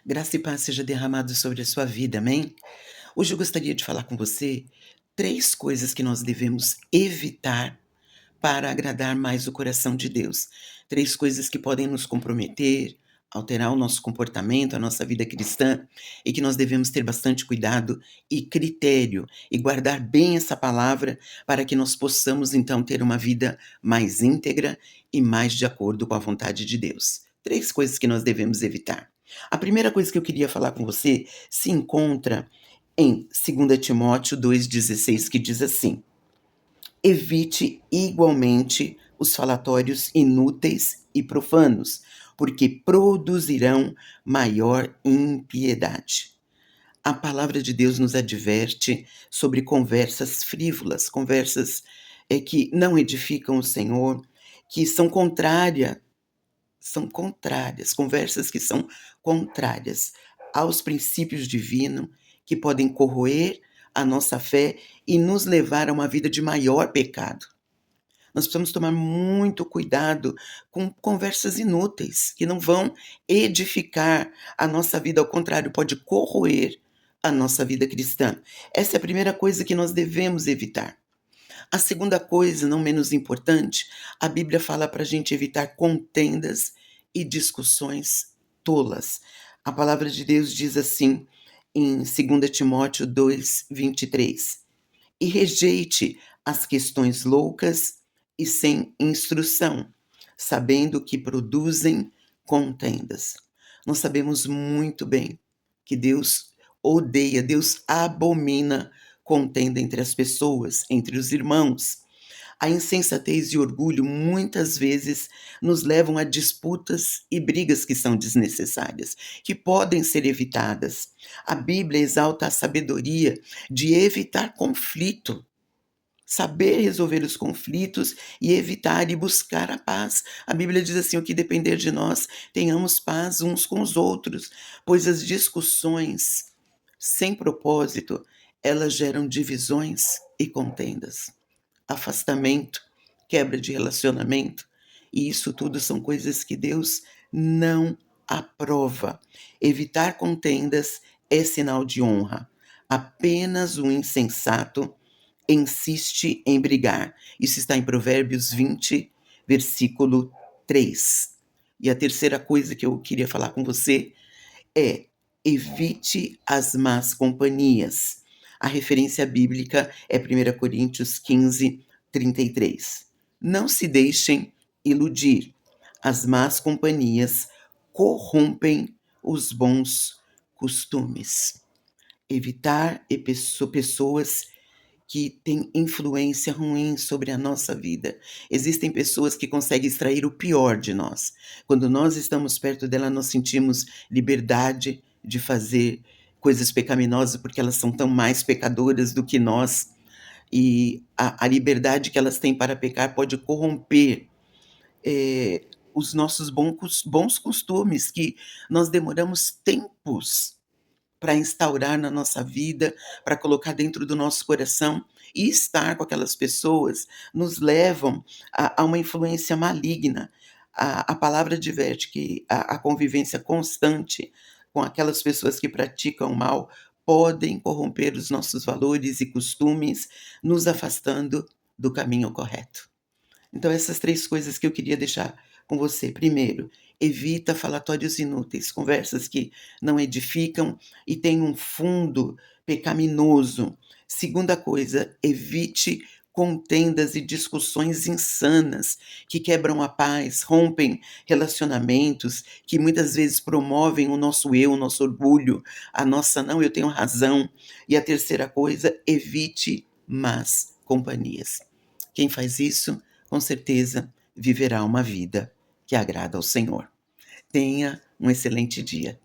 Graça e paz seja derramado sobre a sua vida, amém? Hoje eu gostaria de falar com você 3 coisas que nós devemos evitar para agradar mais o coração de Deus. 3 coisas que podem nos comprometer, alterar o nosso comportamento, a nossa vida cristã, e que nós devemos ter bastante cuidado e critério, e guardar bem essa palavra para que nós possamos então ter uma vida mais íntegra e mais de acordo com a vontade de Deus. 3 coisas que nós devemos evitar. A primeira coisa que eu queria falar com você se encontra em 2 Timóteo 2,16, que diz assim: evite igualmente os falatórios inúteis e profanos, porque produzirão maior impiedade. A palavra de Deus nos adverte sobre conversas frívolas, conversas que não edificam o Senhor, que são contrárias, conversas que são contrárias aos princípios divinos, que podem corroer a nossa fé e nos levar a uma vida de maior pecado. Nós precisamos tomar muito cuidado com conversas inúteis, que não vão edificar a nossa vida, ao contrário, pode corroer a nossa vida cristã. Essa é a primeira coisa que nós devemos evitar. A segunda coisa, não menos importante, a Bíblia fala para a gente evitar contendas e discussões tolas. A palavra de Deus diz assim em 2 Timóteo 2,23: e rejeite as questões loucas e sem instrução, sabendo que produzem contendas. Nós sabemos muito bem que Deus odeia, Deus abomina contenda entre as pessoas, entre os irmãos. A insensatez e o orgulho muitas vezes nos levam a disputas e brigas que são desnecessárias, que podem ser evitadas. A Bíblia exalta a sabedoria de evitar conflito, saber resolver os conflitos e evitar e buscar a paz. A Bíblia diz assim: o que depender de nós, tenhamos paz uns com os outros, pois as discussões sem propósito, elas geram divisões e contendas, afastamento, quebra de relacionamento, e isso tudo são coisas que Deus não aprova. Evitar contendas é sinal de honra. Apenas o insensato insiste em brigar. Isso está em Provérbios 20, versículo 3. E a terceira coisa que eu queria falar com você é: evite as más companhias. A referência bíblica é 1 Coríntios 15, 33. Não se deixem iludir. As más companhias corrompem os bons costumes. Evitar pessoas que têm influência ruim sobre a nossa vida. Existem pessoas que conseguem extrair o pior de nós. Quando nós estamos perto dela, nós sentimos liberdade de fazer coisas pecaminosas, porque elas são tão mais pecadoras do que nós. E a liberdade que elas têm para pecar pode corromper os nossos bons costumes, que nós demoramos tempos para instaurar na nossa vida, para colocar dentro do nosso coração, e estar com aquelas pessoas nos levam a uma influência maligna. A palavra adverte que a convivência constante com aquelas pessoas que praticam o mal podem corromper os nossos valores e costumes, nos afastando do caminho correto. Então, essas 3 coisas que eu queria deixar com você. Primeiro, evita falatórios inúteis, conversas que não edificam e têm um fundo pecaminoso. Segunda coisa, evite contendas e discussões insanas que quebram a paz, rompem relacionamentos, que muitas vezes promovem o nosso eu, o nosso orgulho, a nossa não, eu tenho razão. E a terceira coisa, evite más companhias. Quem faz isso, com certeza, viverá uma vida que agrada ao Senhor. Tenha um excelente dia.